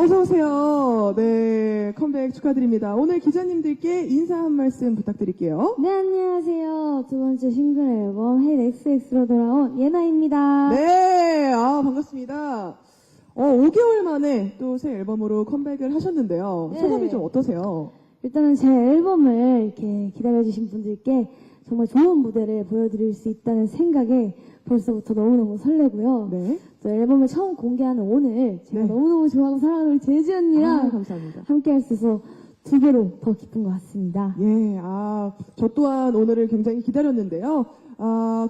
어서 오세요. 네, 컴백 축하드립니다. 오늘 기자님들께 인사 한 말씀 부탁드릴게요. 네, 안녕하세요. 두 번째 싱글 앨범 Hate XX로 돌아온 예나입니다. 네, 반갑습니다. 5개월 만에 또 새 앨범으로 컴백을 하셨는데요. 네. 소감이 좀 어떠세요? 일단은 제 앨범을 이렇게 기다려주신 분들께 정말 좋은 무대를 보여드릴 수 있다는 생각에 벌써부터 너무너무 설레고요. 네. 또 앨범을 처음 공개하는 오늘 제가 네. 너무너무 좋아하고 사랑하는 우리 재지 언니랑 감사합니다. 함께 할 수 있어서 두 배로 더 기쁜 것 같습니다. 예, 저 또한 오늘을 굉장히 기다렸는데요.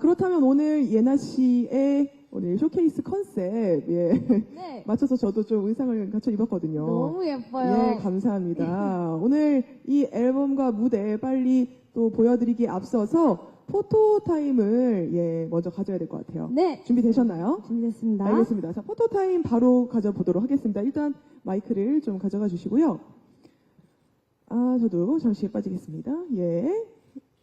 그렇다면 오늘 예나 씨의 오늘 쇼케이스 컨셉, 네. 맞춰서 저도 좀 의상을 갖춰 입었거든요. 너무 예뻐요. 예, 감사합니다. 오늘 이 앨범과 무대 빨리 또 보여드리기에 앞서서 포토 타임을 먼저 가져야 될 것 같아요. 네. 준비되셨나요? 준비됐습니다. 알겠습니다. 자, 포토 타임 바로 가져보도록 하겠습니다. 일단 마이크를 좀 가져가 주시고요. 저도 잠시 빠지겠습니다. 예.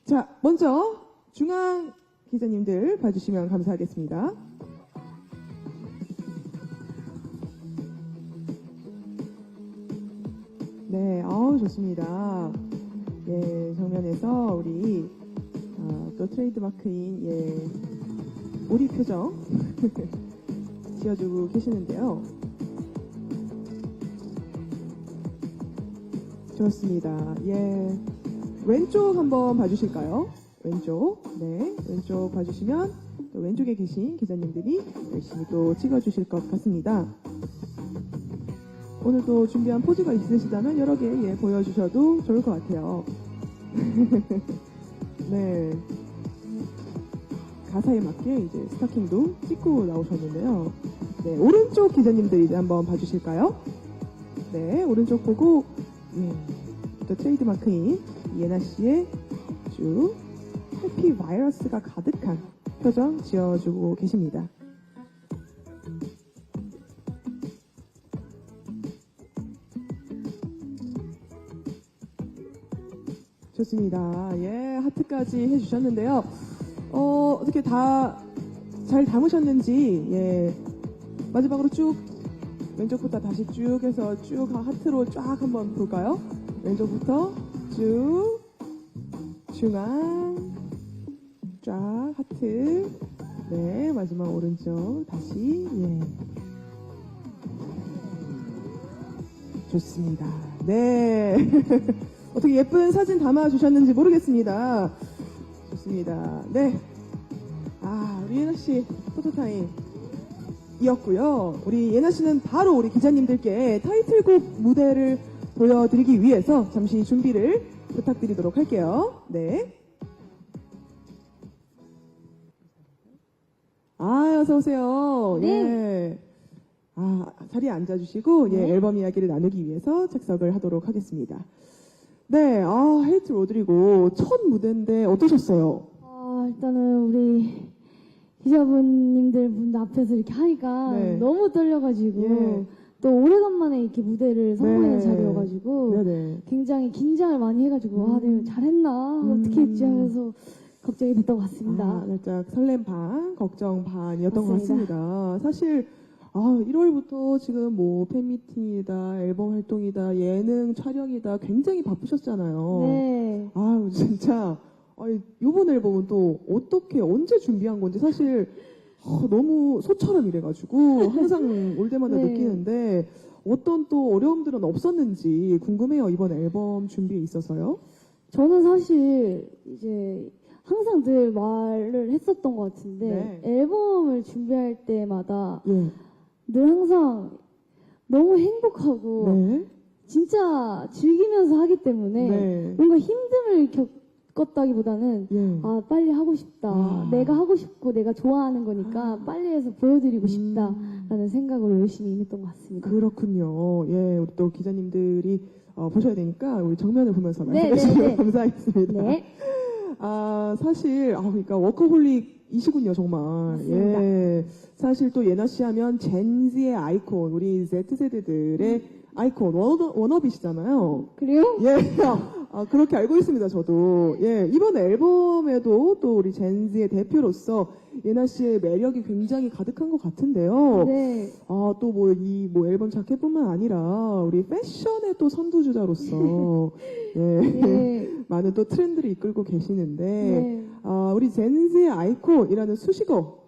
자, 먼저 중앙 기자님들 봐주시면 감사하겠습니다. 네, 좋습니다. 예, 정면에서 우리 또 트레이드마크인 오리 표정 지어주고 계시는데요. 좋습니다. 예, 왼쪽 한번 봐주실까요? 왼쪽, 네, 왼쪽 봐주시면 또 왼쪽에 계신 기자님들이 열심히 또 찍어주실 것 같습니다. 오늘도 준비한 포즈가 있으시다면 여러 개 보여주셔도 좋을 것 같아요. 네. 가사에 맞게 이제 스타킹도 찍고 나오셨는데요. 네, 오른쪽 기자님들 이제 한번 봐주실까요? 네, 오른쪽 보고, 또 트레이드마크인 예나 씨의 아주 해피 바이러스가 가득한 표정 지어주고 계십니다. 좋습니다. 예, 하트까지 해주셨는데요. 어떻게 다 잘 담으셨는지, 마지막으로 쭉, 왼쪽부터 다시 쭉 해서 쭉 하트로 쫙 한번 볼까요? 왼쪽부터 쭉, 중앙, 쫙, 하트. 네, 마지막 오른쪽 다시, 좋습니다. 네. 어떻게 예쁜 사진 담아주셨는지 모르겠습니다. 좋습니다. 네. 우리 예나 씨 포토타임 이었고요. 우리 예나 씨는 바로 우리 기자님들께 타이틀곡 무대를 보여드리기 위해서 잠시 준비를 부탁드리도록 할게요. 네. 어서오세요. 네. 예. 자리에 앉아주시고, 네. 앨범 이야기를 나누기 위해서 책석을 하도록 하겠습니다. 네, 헤이트 로드리고 첫 무대인데 어떠셨어요? 일단은 우리 기자분님들 분 앞에서 이렇게 하니까 네. 너무 떨려가지고 예. 또 오래간만에 이렇게 무대를 선보이는 네. 자리여가지고 네네. 굉장히 긴장을 많이 해가지고 내가 잘했나 어떻게 했지 하면서 걱정이 됐던 것 같습니다. 살짝 설렘 반, 걱정 반이었던 것 맞습니다. 같습니다. 사실 1월부터 지금 뭐 팬미팅이다, 앨범 활동이다, 예능 촬영이다 굉장히 바쁘셨잖아요. 네. 진짜 이번 앨범은 또 어떻게 언제 준비한 건지 사실 너무 소처럼 이래가지고 항상 올 때마다 네. 느끼는데 어떤 또 어려움들은 없었는지 궁금해요. 이번 앨범 준비에 있어서요. 저는 사실 이제 항상 늘 말을 했었던 것 같은데 네. 앨범을 준비할 때마다 예. 늘 항상 너무 행복하고 네. 진짜 즐기면서 하기 때문에 네. 뭔가 힘듦을 겪었다기보다는 예. 빨리 하고 싶다. 내가 하고 싶고 내가 좋아하는 거니까 빨리 해서 보여드리고 싶다라는 생각으로 열심히 임했던 것 같습니다. 그렇군요. 예, 우리 또 기자님들이 보셔야 되니까 우리 정면을 보면서 네, 말씀해 주시면 네, 네. 감사하겠습니다. 네. 사실 그러니까 워커홀릭이시군요, 정말. 맞습니다. 예. 사실 또 예나 씨 하면 젠지의 아이콘, 우리 Z세대들의 아이콘, 워너비시잖아요. 그래요? 예, 그렇게 알고 있습니다, 저도. 예, 이번 앨범에도 또 우리 젠지의 대표로서 예나 씨의 매력이 굉장히 가득한 것 같은데요. 네. 또 뭐 앨범 자켓뿐만 아니라 우리 패션의 또 선두주자로서 예, 네. 많은 또 트렌드를 이끌고 계시는데 네. 우리 젠지의 아이콘이라는 수식어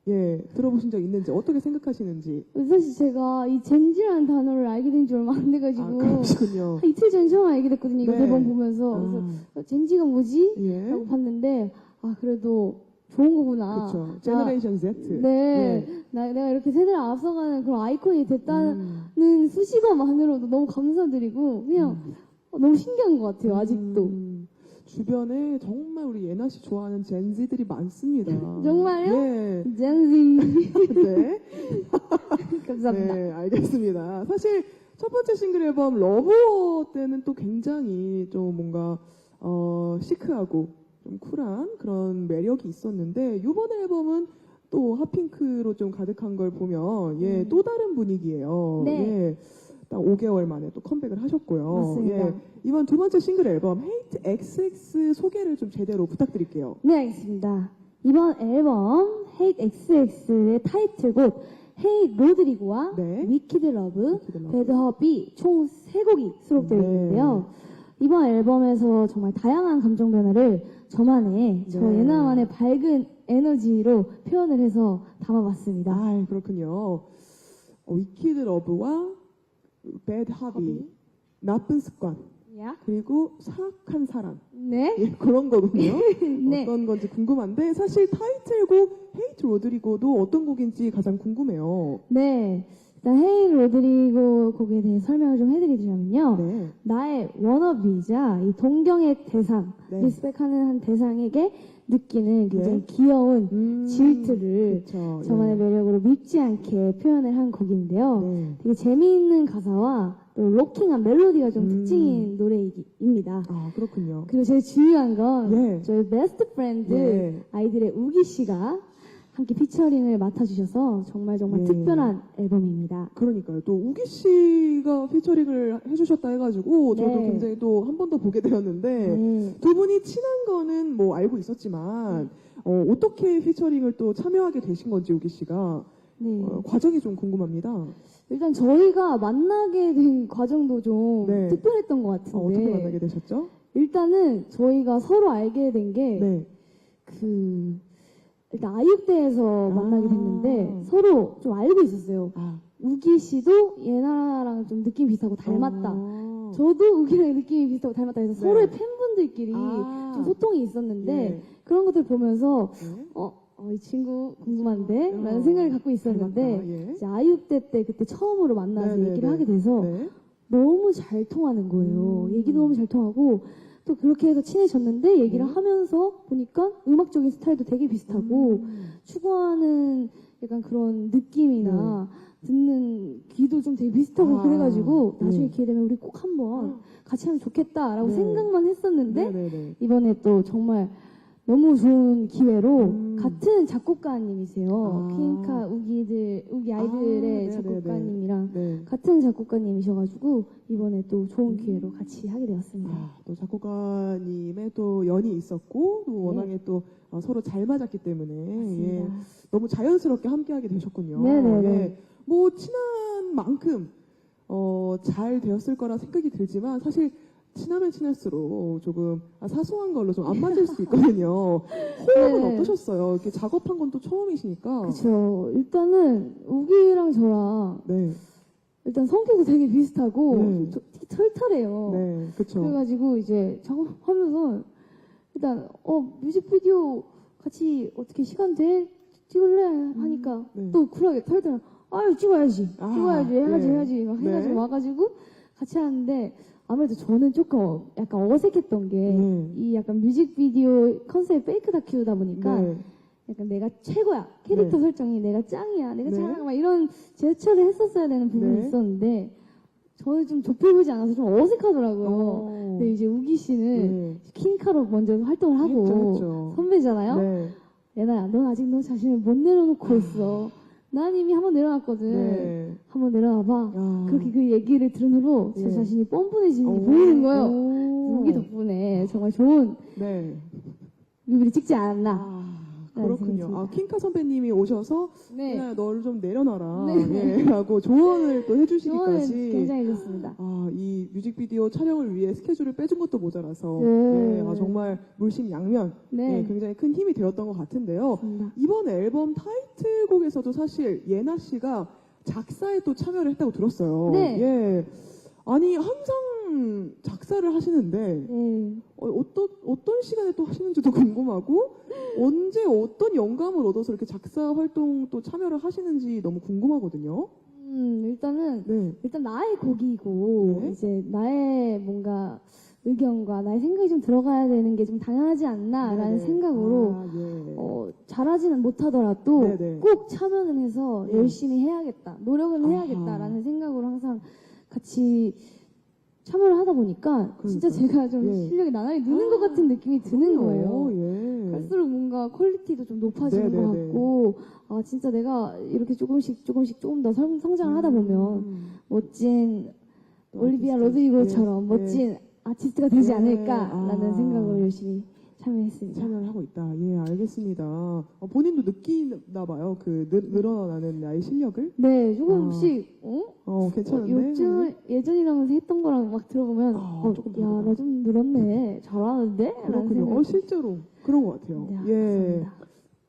예, 들어보신 적 있는지 어떻게 생각하시는지. 사실 제가 이 젠지라는 단어를 알게 된 지 얼마 안 돼가지고 그러시군요. 한 이틀 전에 처음 알게 됐거든요. 이거 네. 대본 보면서. 그래서 젠지가 뭐지? 예. 라고 봤는데 그래도 좋은 거구나. 그렇죠. 제너레이션 Z. 네. 내가 이렇게 세대를 앞서가는 그런 아이콘이 됐다는 수식어만으로도 너무 감사드리고 그냥 너무 신기한 것 같아요. 아직도. 주변에 정말 우리 예나 씨 좋아하는 젠지들이 많습니다. 정말요? 네. 젠지. 네. 감사합니다. 네, 알겠습니다. 사실 첫 번째 싱글 앨범 러브 때는 또 굉장히 좀 뭔가 시크하고 좀 쿨한 그런 매력이 있었는데 이번 앨범은 또 핫핑크로 좀 가득한 걸 보면 또 다른 분위기예요. 네. 예. 딱 5개월 만에 또 컴백을 하셨고요. 맞습니다. 예. 이번 두 번째 싱글 앨범 Hate XX 소개를 좀 제대로 부탁드릴게요. 네, 알겠습니다. 이번 앨범 Hate XX의 타이틀곡 Hey 로드리고와 네. 위키드 러브, 위키드 러브. 배드 허비 총 3곡이 수록되어 네. 있는데요. 이번 앨범에서 정말 다양한 감정 변화를 저만의, 저 네. 예나만의 밝은 에너지로 표현을 해서 담아봤습니다. 그렇군요. 위키드 러브와 배드 하비, 나쁜 습관, 야? 그리고 사악한 사랑. 네. 예, 그런 거군요. 네. 어떤 건지 궁금한데 사실 타이틀곡 헤이트 로드리고도 어떤 곡인지 가장 궁금해요. 네. 일단 헤이 로드리고 곡에 대해 설명을 좀 해드리자면요. 네. 나의 워너비이자 이 동경의 대상, 네. 리스펙하는 한 대상에게 느끼는 굉장히 네. 귀여운 질투를 그쵸, 저만의 예. 매력으로 밉지 않게 표현을 한 곡인데요. 네. 되게 재미있는 가사와 또 로킹한 멜로디가 좀 특징인 노래입니다. 그렇군요. 그리고 제일 중요한 건 예. 저희 베스트 프렌드 예. 아이들의 우기 씨가 함께 피처링을 맡아주셔서 정말 예. 특별한 앨범입니다. 그러니까요. 또 우기 씨가 피처링을 해주셨다 해가지고 저도 네. 굉장히 또 한 번 더 보게 되었는데 네. 두 분이 친한 거는 뭐 알고 있었지만 어떻게 피처링을 또 참여하게 되신 건지 우기 씨가 네. 과정이 좀 궁금합니다. 일단 저희가 만나게 된 과정도 좀 네. 특별했던 것 같은데 어떻게 만나게 되셨죠? 일단은 저희가 서로 알게 된 게 네. 일단 아육대에서 만나게 됐는데 서로 좀 알고 있었어요. 우기 씨도 예나랑 좀 느낌이 비슷하고 닮았다. 저도 우기랑 느낌이 비슷하고 닮았다 해서 네. 서로의 팬분들끼리 좀 소통이 있었는데 예. 그런 것들 보면서 네. 이 친구 궁금한데? 라는 생각을 갖고 있었는데 닮았다. 예. 이제 아육대 때 그때 처음으로 만나서 네, 네, 얘기를 네. 하게 돼서 네. 너무 잘 통하는 거예요. 얘기도 너무 잘 통하고 또 그렇게 해서 친해졌는데 얘기를 하면서 보니까 음악적인 스타일도 되게 비슷하고 추구하는 약간 그런 느낌이나 듣는 귀도 좀 되게 비슷하고 그래가지고 나중에 기회 되면 우리 꼭 한번 같이 하면 좋겠다라고 네. 생각만 했었는데 네네네. 이번에 또 정말 너무 좋은 기회로 같은 작곡가님이세요. 퀸카 우기 아이들의 네네네. 작곡가님이랑 네. 같은 작곡가님이셔가지고 이번에 또 좋은 기회로 같이 하게 되었습니다. 또 작곡가님의 또 연이 있었고 또 워낙에 또 서로 잘 맞았기 때문에 맞습니다. 너무 자연스럽게 함께하게 되셨군요. 네네네. 예. 뭐 친한 만큼 잘 되었을 거라 생각이 들지만 사실 친하면 친할수록 조금 사소한 걸로 좀 안 맞을 수 있거든요. 호흡은 네. 어떠셨어요? 이렇게 작업한 건 또 처음이시니까. 그쵸. 일단은 우기랑 저랑 네, 일단 성격도 되게 비슷하고 네. 되게 털털해요. 네, 그렇죠. 그래가지고 이제 작업하면서 일단 뮤직비디오 같이 어떻게 시간 돼? 찍을래? 하니까 네. 또 쿨하게 털털 아유 찍어야지 해야지 네. 해야지 막 해가지고 네. 와가지고 같이 하는데 아무래도 저는 조금 약간 어색했던 게 이 약간 뮤직비디오 컨셉 페이크 다큐다 보니까 네. 약간 내가 최고야 캐릭터 네. 설정이 내가 짱이야 내가 네. 잘한다 막 이런 제스처를 했었어야 되는 부분이 네. 있었는데 저는 좀 좁혀보지 않아서 좀 어색하더라고요. 어. 근데 이제 우기 씨는 네. 킹카로 먼저 활동을 하고 했죠. 선배잖아요. 네. 예나야, 넌 아직 너 자신을 못 내려놓고 있어. 난 이미 한번 내려놨거든. 네. 한번 내려놔봐. 아. 그렇게 그 얘기를 들은 후로 제 예. 자신이 뻔뻔해지는 게 오. 보이는 거예요. 오. 여기 덕분에 정말 좋은 네. 뮤비를 찍지 않았나. 아, 라는 그렇군요. 생각이 아, 킹카 선배님이 오셔서 네. 야, 너를 좀 내려놔라. 네. 예, 라고 조언을 또 조언은 해주시기까지. 굉장히 좋습니다. 아, 이 뮤직비디오 촬영을 위해 스케줄을 빼준 것도 모자라서 네. 정말 물심양면 네. 굉장히 큰 힘이 되었던 것 같은데요. 맞습니다. 이번 앨범 타이틀곡에서도 사실 예나 씨가 작사에 또 참여를 했다고 들었어요. 네. 예. 아니 항상 작사를 하시는데 네. 어떤 시간에 또 하시는지도 궁금하고 언제 어떤 영감을 얻어서 이렇게 작사 활동 또 참여를 하시는지 너무 궁금하거든요. 일단은 네. 일단 나의 곡이고 네. 이제 나의 뭔가 의견과 나의 생각이 좀 들어가야 되는 게 좀 당연하지 않나라는 네네. 생각으로 아, 예. 잘하지는 못하더라도 네네. 꼭 참여는 해서 네. 열심히 해야겠다, 노력은 아하. 해야겠다라는 생각으로 항상 같이 참여를 하다 보니까 진짜 제가 좀 예. 실력이 나날이 느는 것 같은 느낌이 드는 거예요. 예. 갈수록 뭔가 퀄리티도 좀 높아지는 것 네네네. 같고, 아 진짜 내가 이렇게 조금씩 조금 더 성장을 하다 보면 멋진 올리비아 로드리고처럼 예. 멋진 아티스트가 되지 예. 않을까라는 아. 생각으로 열심히 참여했습니다. 참여를 하고 있다. 예, 알겠습니다. 본인도 느끼나 봐요. 그 늘어나는 나의 실력을. 네, 조금씩 괜찮은데. 요즘 예전이랑 했던 거랑 막 들어보면 조금 야, 다르다. 나 좀 늘었네, 잘하는데? 라는 그렇군요. 생각이 실제로 그런 것 같아요. 네, 예. 맞습니다.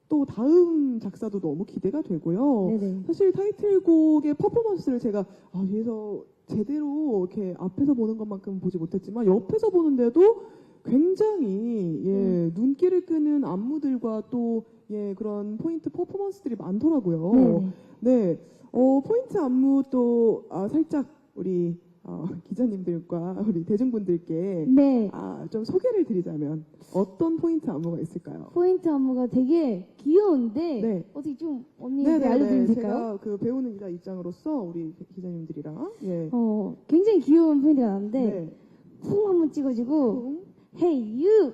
또 다음 작사도 너무 기대가 되고요. 네네. 사실 타이틀곡의 퍼포먼스를 제가 뒤에서 제대로 이렇게 앞에서 보는 것만큼 보지 못했지만 옆에서 보는데도 굉장히 눈길을 끄는 안무들과 또 그런 포인트 퍼포먼스들이 많더라고요. 네네. 네, 포인트 안무 또 살짝 우리 기자님들과 우리 대중분들께 네. 좀 소개를 드리자면 어떤 포인트 안무가 있을까요? 포인트 안무가 되게 귀여운데 네. 어떻게 좀 언니한테 알려드리면 될까요? 제가 그 배우는 기자 입장으로서 우리 기자님들이랑 굉장히 귀여운 포인트가 나는데 네. 쿵 한번 찍어주고 쿵, Hey you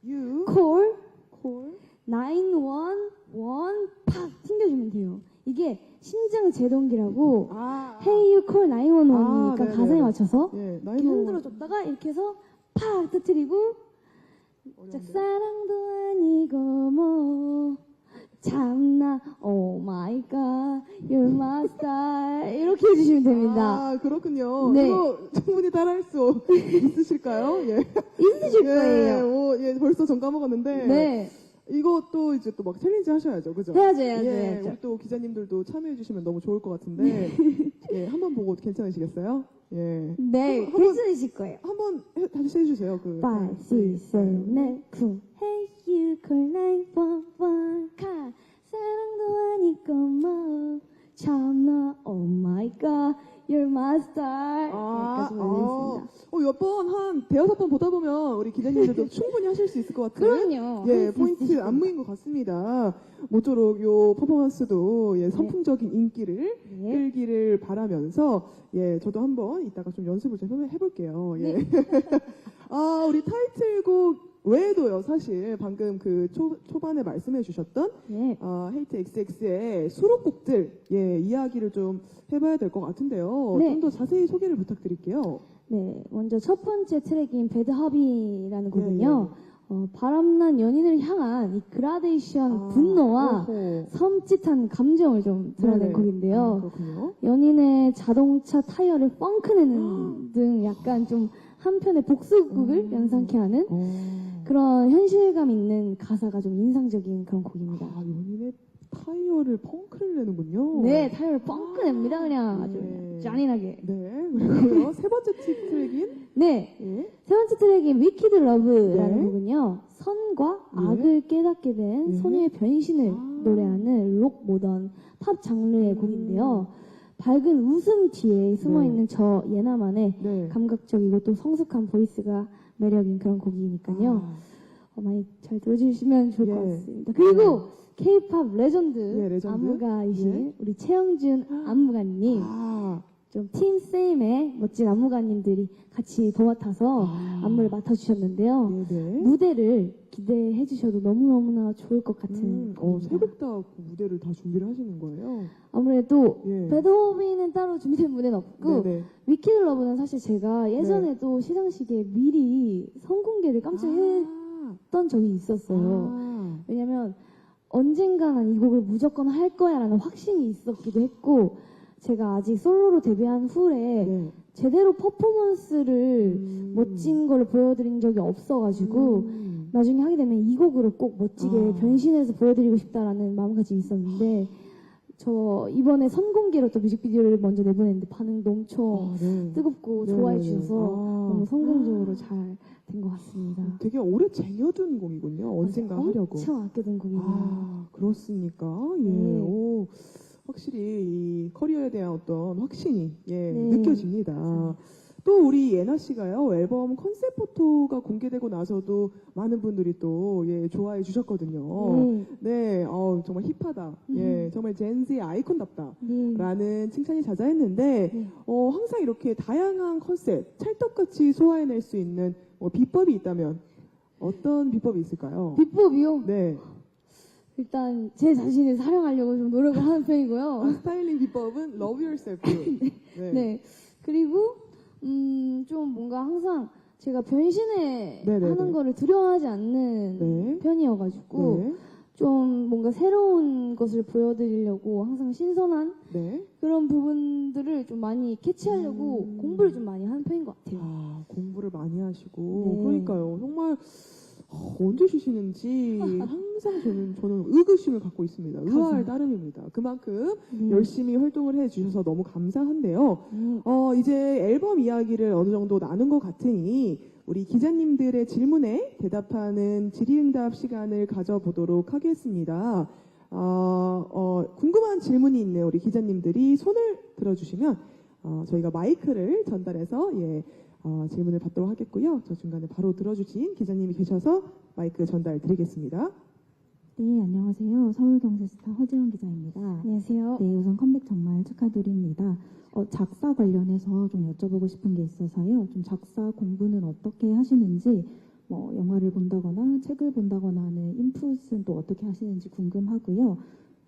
you, call call, 911 팍 튕겨주면 돼요. 이게 심장 제동기라고 아, Hey you call 911이니까 아, 네네네. 가사에 맞춰서 예, 이렇게 흔들어줬다가 이렇게 해서 팍 터트리고 짝사랑도 아니고 뭐 참나 오 마이 갓 you're my star 이렇게 해주시면 됩니다. 아, 그렇군요. 네. 이거 충분히 따라할 수 있으실까요? 예. 있으실 거예요. 벌써 전 까먹었는데. 네. 이것도 이제 또 막 챌린지 하셔야죠, 그죠? 해야죠. 우리 또 기자님들도 참여해주시면 너무 좋을 것 같은데, 한번 보고 괜찮으시겠어요? 예. 네, 한번- 괜찮으실 거예요. 한번 다시 해주세요, 5, 6, 7, 8, 9 Hey you call 911 카 사랑도 아니고 뭐 참나 oh my god you're my star 여기까지 올리겠습니다. 몇 번, 대여섯 번 보다 보면 우리 기자님들도 충분히 하실 수 있을 것 같아요. 그럼요. 예, 할수 포인트 있으실 안무인 것 같습니다. 모쪼록 요 퍼포먼스도 선풍적인 인기를 네. 끌기를 바라면서, 저도 한번 이따가 좀 연습을 좀 해볼게요. 예. 네. 우리 타이틀곡 외에도요, 사실 방금 그 초반에 말씀해 주셨던 네. 헤이트 XX의 수록곡들 이야기를 좀 해봐야 될 것 같은데요. 네. 좀 더 자세히 소개를 부탁드릴게요. 네, 먼저 첫 번째 트랙인 배드 허비라는 곡은요. 바람난 연인을 향한 이 그라데이션 분노와 오호. 섬찟한 감정을 좀 드러낸 네네. 곡인데요. 그렇군요. 연인의 자동차 타이어를 펑크내는 등 약간 좀 한편의 복수극을 연상케 하는 그런 현실감 있는 가사가 좀 인상적인 그런 곡입니다. 연인의 타이어를 펑크를 내는군요. 네, 타이어를 펑크냅니다. 그냥 아주 네. 잔인하게. 네. 그리고요, 세 번째 트랙인 네, 예. 세 번째 트랙인 위키드 러브라는 네. 곡은요. 선과 네. 악을 깨닫게 된 네. 소녀의 변신을 노래하는 록 모던 팝 장르의 곡인데요. 밝은 웃음 뒤에 숨어있는 저 예나만의 네. 감각적이고 또 성숙한 보이스가 매력인 그런 곡이니까요. 많이 잘 들어주시면 좋을 것 같습니다. 그리고 K-팝 레전드 네, 레전드. 안무가이신 네. 우리 최영준 안무가님 좀 팀 세임의 멋진 안무가님들이 같이 도맡아서 안무를 맡아주셨는데요. 네네. 무대를 기대해 주셔도 너무너무나 좋을 것 같은 곡입니다. 세 곡 다 무대를 다 준비를 하시는 거예요? 아무래도 예. 배드호빈은 따로 준비된 무대는 없고 네네. 위키드 러브는 사실 제가 예전에도 시상식에 미리 선공개를 깜짝 했던 적이 있었어요. 왜냐면 언젠가 난 이 곡을 무조건 할 거야 라는 확신이 있었기도 했고 제가 아직 솔로로 데뷔한 후에 네. 제대로 퍼포먼스를 멋진 거를 보여드린 적이 없어가지고 나중에 하게 되면 이 곡으로 꼭 멋지게 변신해서 보여드리고 싶다라는 마음가짐이 있었는데 저 이번에 선공개로 또 뮤직비디오를 먼저 내보냈는데 반응도 엄청 네. 뜨겁고 네, 좋아해 네, 네. 주셔서 너무 성공적으로 잘 된 것 같습니다. 되게 오래 쟁여둔 곡이군요. 언젠가 하려고. 엄청 아껴둔 곡이네요. 그렇습니까? 예. 네. 오, 확실히 이 커리어에 대한 어떤 확신이 네. 느껴집니다. 또 우리 예나 씨가요, 앨범 컨셉 포토가 공개되고 나서도 많은 분들이 또 좋아해 주셨거든요. 네, 정말 힙하다. 예, 정말 젠지의 아이콘답다. 네. 라는 칭찬이 자자했는데, 네. 항상 이렇게 다양한 컨셉, 찰떡같이 소화해낼 수 있는 비법이 있다면 어떤 비법이 있을까요? 비법이요? 네. 일단 제 자신을 사랑하려고 좀 노력을 하는 편이고요. 스타일링 비법은 love yourself. 네. 네. 그리고 좀 뭔가 항상 제가 변신해 네네네. 하는 거를 두려워하지 않는 네. 편이어가지고 네. 좀 뭔가 새로운 것을 보여드리려고 항상 신선한 네. 그런 부분들을 좀 많이 캐치하려고 공부를 좀 많이 하는 편인 것 같아요. 공부를 많이 하시고. 네. 그러니까요. 정말 언제 쉬시는지 항상 저는 의구심을 갖고 있습니다. 의아할 따름입니다. 그만큼 열심히 활동을 해주셔서 너무 감사한데요. 이제 앨범 이야기를 어느 정도 나눈 것 같으니 우리 기자님들의 질문에 대답하는 질의응답 시간을 가져보도록 하겠습니다. 궁금한 질문이 있는 우리 기자님들이 손을 들어주시면 저희가 마이크를 전달해서 질문을 받도록 하겠고요. 저 중간에 바로 들어주신 기자님이 계셔서 마이크 전달 드리겠습니다. 네, 안녕하세요. 서울경제스타 허지영 기자입니다. 안녕하세요. 네, 우선 컴백 정말 축하드립니다. 작사 관련해서 좀 여쭤보고 싶은 게 있어서요. 좀 작사 공부는 어떻게 하시는지, 영화를 본다거나 책을 본다거나 하는 인풋은 또 어떻게 하시는지 궁금하고요.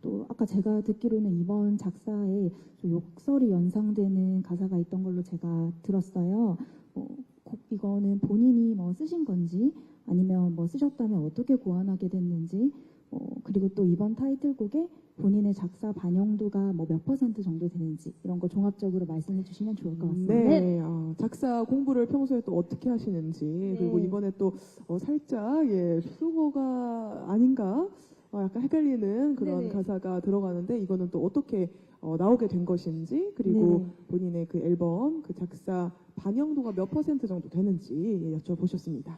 또 아까 제가 듣기로는 이번 작사에 좀 욕설이 연상되는 가사가 있던 걸로 제가 들었어요. 이거는 본인이 쓰신 건지 아니면 쓰셨다면 어떻게 고안하게 됐는지 그리고 또 이번 타이틀곡에 본인의 작사 반영도가 몇 % 정도 되는지 이런 거 종합적으로 말씀해 주시면 좋을 것 같습니다. 네, 작사 공부를 평소에 또 어떻게 하시는지 그리고 이번에 또 살짝 수고가 아닌가 약간 헷갈리는 그런 네네. 가사가 들어가는데 이거는 또 어떻게 나오게 된 것인지 그리고 네네. 본인의 그 앨범 그 작사 반영도가 몇 % 정도 되는지 여쭤보셨습니다.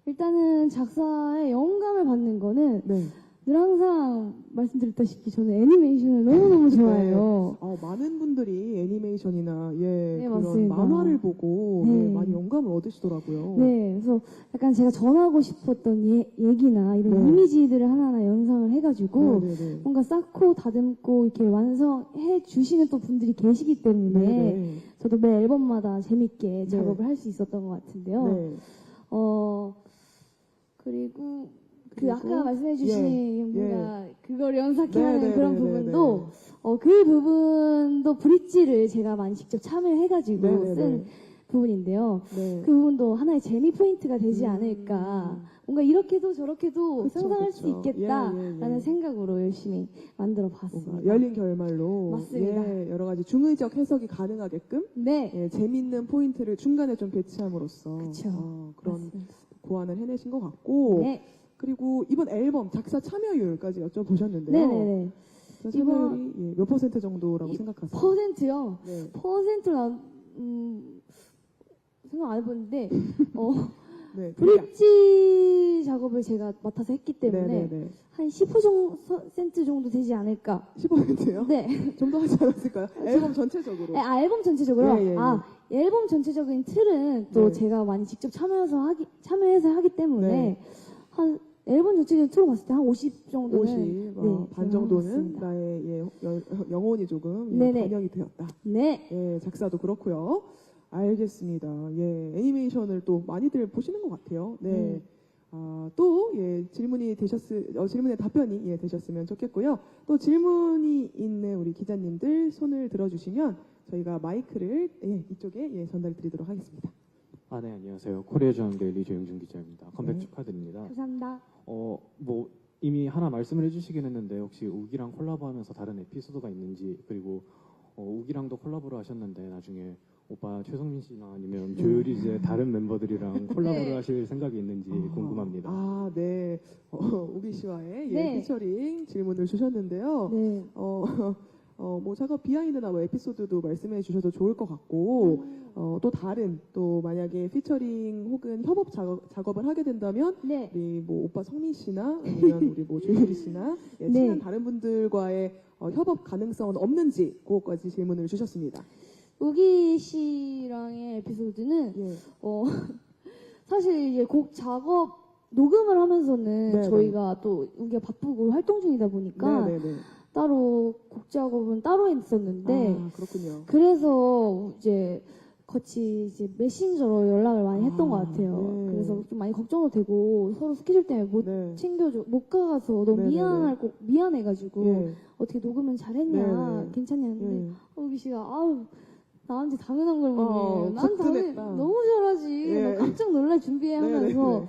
일단은 작사에 영감을 받는 거는 네. 늘 항상 말씀드렸다시피 저는 애니메이션을 너무너무 좋아해요. 많은 분들이 애니메이션이나 그런 맞습니다. 만화를 보고 네. 많이 영감을 얻으시더라고요. 네, 그래서 약간 제가 전하고 싶었던 얘기나 이런 네. 이미지들을 하나하나 연상을 해가지고 네네네. 뭔가 쌓고 다듬고 이렇게 완성해 주시는 또 분들이 계시기 때문에 네네. 저도 매 앨범마다 재밌게 네. 작업을 할 수 있었던 것 같은데요. 네. 그리고 그리고, 아까 말씀해주신 뭔가 그걸 연상케 네, 하는 네, 그런 네, 부분도 그 부분도 브릿지를 제가 많이 직접 참여해가지고 네, 네, 쓴 네. 부분인데요. 네. 그 부분도 하나의 재미 포인트가 되지 않을까. 뭔가 이렇게도 저렇게도 그쵸, 상상할 그쵸. 수 있겠다라는 예. 생각으로 열심히 만들어 봤습니다. 뭔가 열린 결말로 맞습니다. 여러 가지 중의적 해석이 가능하게끔 네, 재밌는 포인트를 중간에 좀 배치함으로써 그쵸. 그런 맞습니다. 고안을 해내신 것 같고 네, 그리고 이번 앨범 작사 참여율까지 여쭤보셨는데요. 네네네. 작사 참여율이 몇 % 정도라고 생각하세요? 퍼센트요. 네. 퍼센트는 생각 안 해봤는데 네, 브릿지 작업을 제가 맡아서 했기 때문에 네네네. 한 15% 정도 되지 않을까. 15%요? 네. 좀 더 하지 않았을까요? 앨범 전체적으로. 앨범 전체적으로. 예. 앨범 전체적인 틀은 또 네. 제가 많이 직접 참여해서 하기 때문에 네. 한 앨범 전체적으로 틀어봤을 때 한 50 정도는 50, 반 제가 정도는 해봤습니다. 나의 영혼이 조금 네네. 반영이 되었다. 네. 예, 작사도 그렇고요. 알겠습니다. 예, 애니메이션을 또 많이들 보시는 것 같아요. 네. 또 예, 질문에 답변이 예, 되셨으면 좋겠고요. 또 질문이 있는 우리 기자님들 손을 들어주시면 저희가 마이크를 예, 이쪽에 예, 전달드리도록 하겠습니다. 네, 안녕하세요. 코리아저널데일리 조영준 기자입니다. 컴백 네. 축하드립니다. 감사합니다. 뭐 이미 하나 말씀을 해주시긴 했는데 혹시 우기랑 콜라보하면서 다른 에피소드가 있는지, 그리고 우기랑도 콜라보를 하셨는데 나중에 오빠 최성민 씨나 아니면 조유리즈의 다른 멤버들이랑 콜라보를 네. 하실 생각이 있는지 궁금합니다. 네. 우기 씨와의 예, 네. 피처링 질문을 주셨는데요. 네. 뭐 작업 비하인드나 뭐 에피소드도 말씀해 주셔도 좋을 것 같고, 또 다른 또 만약에 피처링 혹은 협업 작업을 하게 된다면 네. 우리 뭐 오빠 성민 씨나 아니면 우리 뭐 조유리 씨나 예, 네. 친한 다른 분들과의 협업 가능성은 없는지 그것까지 질문을 주셨습니다. 우기 씨랑의 에피소드는 예. 사실 이제 곡 작업 녹음을 하면서는 네네. 저희가 또 우기가 바쁘고 활동 중이다 보니까 네네네. 따로 곡 작업은 따로 했었는데 그렇군요. 그래서 이제 같이 이제 메신저로 연락을 많이 했던 것 같아요. 네. 그래서 좀 많이 걱정도 되고 서로 스케줄 때문에 못 네. 챙겨줘 못 가서 너무 네네네. 미안해가지고 예. 어떻게 녹음은 잘했냐 네네. 괜찮냐 했는데 예. 우기 씨가 아우 나한테 당연한 걸 보네. 난 거뜬했다. 너무 잘하지. 예. 나 깜짝 놀라 준비해 하면서 네네네.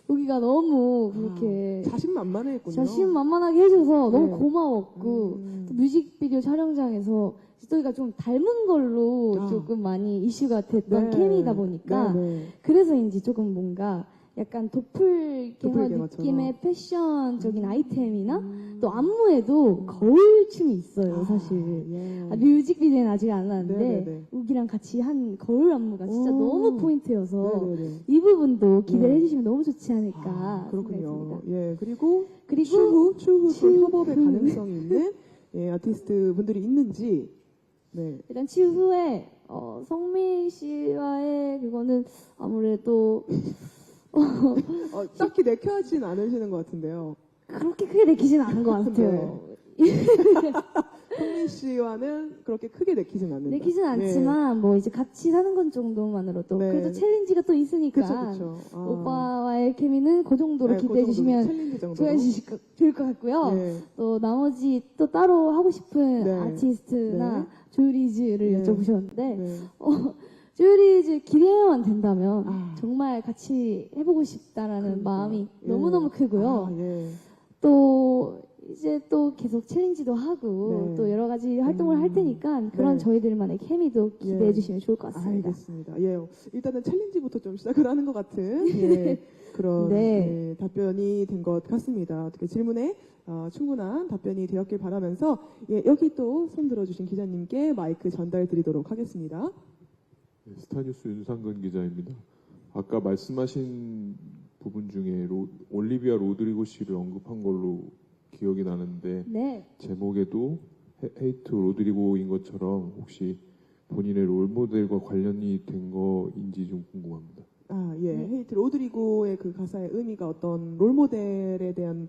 우기가 너무 그렇게 자신만만했군요. 자신만만하게 해줘서 너무 네. 고마웠고 또 뮤직비디오 촬영장에서 저희가 좀 닮은 걸로 조금 많이 이슈가 됐던 케미이다 보니까 네. 그래서인지 조금 뭔가 약간 도플갱어 도플갱어처럼. 느낌의 패션적인 아이템이나 또 안무에도 거울춤이 있어요 사실. 예. 뮤직비디오는 아직 안 나왔는데 네네네. 우기랑 같이 한 거울 안무가 진짜 너무 포인트여서 네네네. 이 부분도 기대를 네. 해주시면 너무 좋지 않을까 그렇군요. 생각이 듭니다. 예, 그리고 그리고 추후 또 협업의 가능성이 있는 예, 아티스트 분들이 있는지. 네. 일단 추후에 성민 씨와의 그거는 아무래도 딱히 내켜하진 않으시는 것 같은데요. 그렇게 크게 내키진 않은 것 같아요. 성민 씨와는 그렇게 크게 내키진 않는다. 내키진 않지만 뭐 이제 같이 사는 건 정도만으로도 네. 그래도 챌린지가 또 있으니까 그쵸. 오빠와의 케미는 그 정도로 네, 기대해 그 정도, 주시면 챌린지 정도로. 좋을 것 같고요. 네. 또 나머지 또 따로 하고 싶은 네. 아티스트나 네. 조리즈를 네. 여쭤보셨는데 네. 조리즈 기대만 된다면 아. 정말 같이 해보고 싶다라는 그러니까. 마음이 예. 너무너무 크고요. 예. 또 이제 또 계속 챌린지도 하고 네. 또 여러 가지 활동을 할 테니까 그런 네. 저희들만의 케미도 기대해 예. 주시면 좋을 것 같습니다. 알겠습니다. 예, 일단은 챌린지부터 좀 시작을 하는 것 같은 예, 그런 네. 예, 답변이 된 것 같습니다. 어떻게 질문에 충분한 답변이 되었길 바라면서 예, 여기 또 손 들어주신 기자님께 마이크 전달 드리도록 하겠습니다. 네, 스타뉴스 윤상근 기자입니다. 아까 말씀하신 부분 중에 올리비아 로드리고 씨를 언급한 걸로 기억이 나는데 네. 제목에도 헤이트 로드리고인 것처럼 혹시 본인의 롤모델과 관련이 된 거인지 좀 궁금합니다. 예, 헤이트 로드리고의 그 가사의 의미가 어떤 롤모델에 대한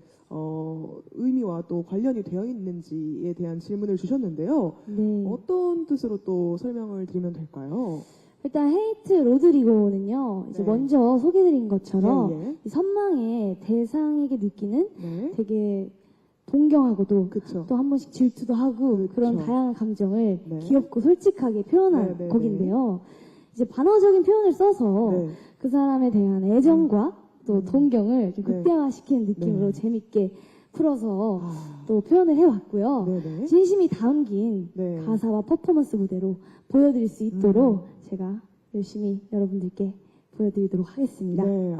의미와 또 관련이 되어 있는지에 대한 질문을 주셨는데요. 네. 어떤 뜻으로 또 설명을 드리면 될까요? 일단 헤이트 로드리고는요. 이제 네. 먼저 소개드린 것처럼 예, 이 선망의 대상에게 느끼는 네. 되게 동경하고도 그쵸. 또 한 번씩 질투도 하고 그렇죠. 그런 다양한 감정을 네. 귀엽고 솔직하게 표현한 네, 네, 곡인데요. 이제 반어적인 표현을 써서 네. 그 사람에 대한 애정과 또 동경을 좀 네. 극대화시키는 느낌으로 네. 재밌게 풀어서 아, 또 표현을 해왔고요. 네네. 진심이 담긴 네. 가사와 퍼포먼스 무대로 보여드릴 수 있도록 제가 열심히 여러분들께 보여드리도록 하겠습니다. 네,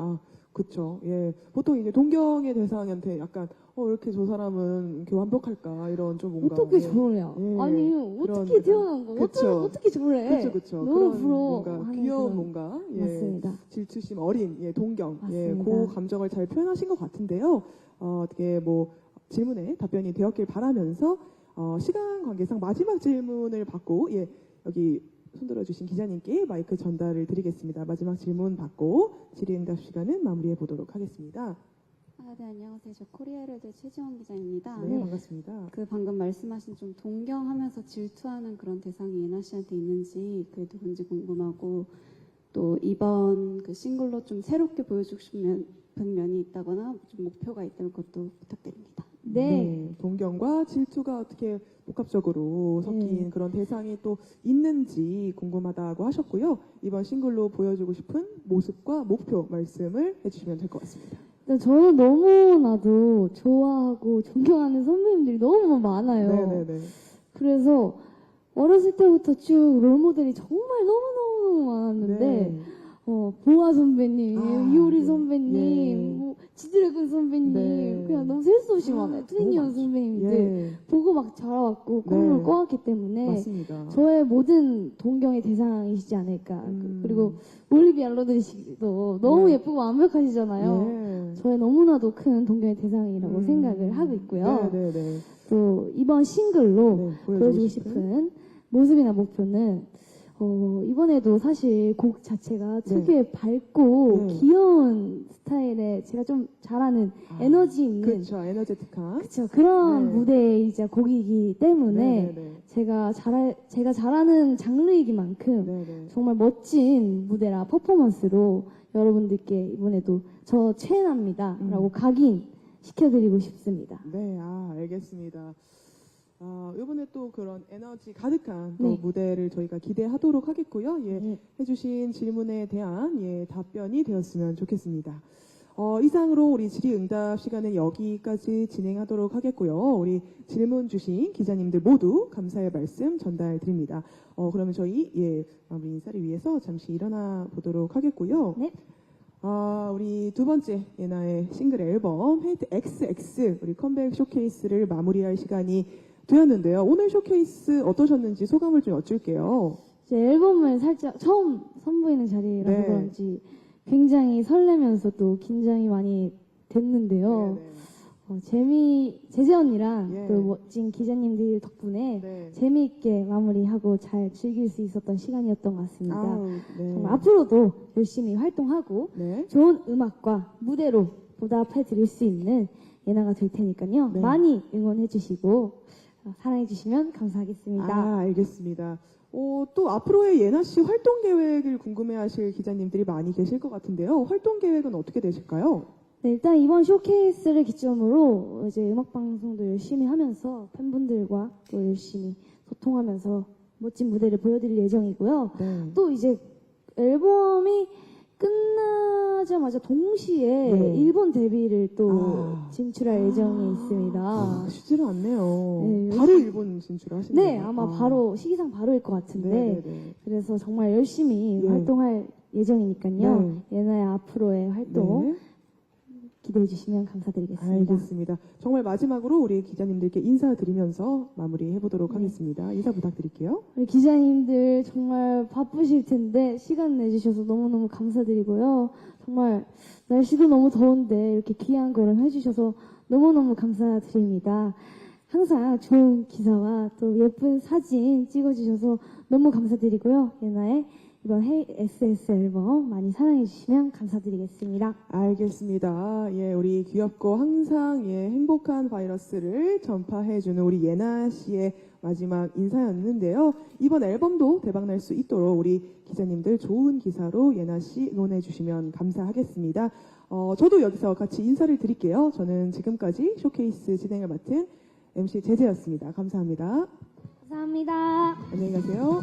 그쵸. 예. 보통 이제 동경의 대상한테 약간, 이렇게 저 사람은 이렇게 완벽할까, 이런 좀 뭔가. 어떻게 예. 저러냐? 예. 아니 그런 어떻게 약간- 태어난 거? 그쵸. 어떻게 저래? 그쵸. 너무 그런 부러워. 뭔가 하는 귀여운 그런- 뭔가, 예. 맞습니다. 질투심 어린, 예, 동경. 예, 맞습니다. 그 감정을 잘 표현하신 것 같은데요. 어떻게 뭐, 질문에 답변이 되었길 바라면서, 시간 관계상 마지막 질문을 받고, 예, 여기 손들어주신 기자님께 마이크 전달을 드리겠습니다. 마지막 질문 받고 질의응답 시간은 마무리해 보도록 하겠습니다. 네, 안녕하세요. 저 코리아레드 최지원 기자입니다. 네, 반갑습니다. 그 방금 말씀하신 좀 동경하면서 질투하는 그런 대상이 예나 씨한테 있는지 그게 누군지 궁금하고 또 이번 그 싱글로 좀 새롭게 보여주고 싶은 면이 있다거나 좀 목표가 있다면 그것도 부탁드립니다. 네. 동경과 질투가 어떻게 복합적으로 섞인 네. 그런 대상이 또 있는지 궁금하다고 하셨고요. 이번 싱글로 보여주고 싶은 모습과 목표 말씀을 해주시면 될 것 같습니다. 네, 저는 너무나도 좋아하고 존경하는 선배님들이 너무 많아요. 네네네. 그래서 어렸을 때부터 쭉 롤모델이 정말 너무너무 많았는데 네. 보아 선배님, 아, 이효리 네. 선배님, 예. 뭐 지드래곤 선배님, 네. 그냥 너무 셀 수 없이 많아요. 트윈니언 많죠. 선배님들 예, 보고 막 자라왔고 꿈을 네. 꿔왔기 때문에 맞습니다. 저의 모든 동경의 대상이시지 않을까. 그리고 올리비아 로드리씨도 너무 네. 예쁘고 완벽하시잖아요. 예. 저의 너무나도 큰 동경의 대상이라고 생각을 하고 있고요. 네네네. 또 이번 싱글로 네, 보여주고 싶은 모습이나 목표는 이번에도 사실 곡 자체가 특유의 밝고 네. 귀여운 스타일의 제가 좀 잘하는 에너지 있는 그렇죠. 에너제틱한. 그쵸, 그런 네. 무대이자 곡이기 때문에 네네네. 제가 잘하는 장르이기만큼 네네. 정말 멋진 무대라 퍼포먼스로 여러분들께 이번에도 저 최애납니다 라고 각인시켜드리고 싶습니다. 네, 알겠습니다. 이번에 또 그런 에너지 가득한 또 네. 무대를 저희가 기대하도록 하겠고요. 예, 네. 해주신 질문에 대한 답변이 되었으면 좋겠습니다. 이상으로 우리 질의응답 시간은 여기까지 진행하도록 하겠고요. 우리 질문 주신 기자님들 모두 감사의 말씀 전달드립니다. 그러면 저희 마무리 인사를 위해서 잠시 일어나 보도록 하겠고요. 네. 우리 두 번째 예나의 싱글 앨범 헤이트 XX 우리 컴백 쇼케이스를 마무리할 시간이 되었는데요. 오늘 쇼케이스 어떠셨는지 소감을 좀 여쭐게요. 제 앨범을 살짝 처음 선보이는 자리라서 네. 그런지 굉장히 설레면서도 긴장이 많이 됐는데요. 재재 언니랑 예. 또 멋진 기자님들 덕분에 네. 재미있게 마무리하고 잘 즐길 수 있었던 시간이었던 것 같습니다. 아우, 네. 정말 앞으로도 열심히 활동하고 네. 좋은 음악과 무대로 보답해 드릴 수 있는 예나가 될 테니까요. 네. 많이 응원해 주시고 사랑해 주시면 감사하겠습니다. 알겠습니다. 또 앞으로의 예나 씨 활동 계획을 궁금해하실 기자님들이 많이 계실 것 같은데요. 활동 계획은 어떻게 되실까요? 네, 일단 이번 쇼케이스를 기점으로 이제 음악 방송도 열심히 하면서 팬분들과 또 열심히 소통하면서 멋진 무대를 보여드릴 예정이고요. 네. 또 이제 앨범이 끝나자마자 동시에 네. 일본 데뷔를 또 아. 진출할 예정이 있습니다. 쉽지는 않네요. 네, 바로 일본 진출하시네요. 네, 아마 바로 시기상 바로일 것 같은데 네네네. 그래서 정말 열심히 네. 활동할 예정이니까요. 예나의 앞으로의 활동 네. 기대해 주시면 감사드리겠습니다. 알겠습니다. 정말 마지막으로 우리 기자님들께 인사드리면서 마무리해 보도록 네. 하겠습니다. 인사 부탁드릴게요. 우리 기자님들 정말 바쁘실 텐데 시간 내주셔서 너무너무 감사드리고요. 정말 날씨도 너무 더운데 이렇게 귀한 걸음 해주셔서 너무너무 감사드립니다. 항상 좋은 기사와 또 예쁜 사진 찍어주셔서 너무 감사드리고요. 예나의 이번 헤이 SS 앨범 많이 사랑해주시면 감사드리겠습니다. 알겠습니다. 우리 귀엽고 항상 행복한 바이러스를 전파해주는 우리 예나 씨의 마지막 인사였는데요. 이번 앨범도 대박날 수 있도록 우리 기자님들 좋은 기사로 예나 씨 응원해주시면 감사하겠습니다. 저도 여기서 같이 인사를 드릴게요. 저는 지금까지 쇼케이스 진행을 맡은 MC 제재였습니다. 감사합니다. 감사합니다. 안녕히 가세요.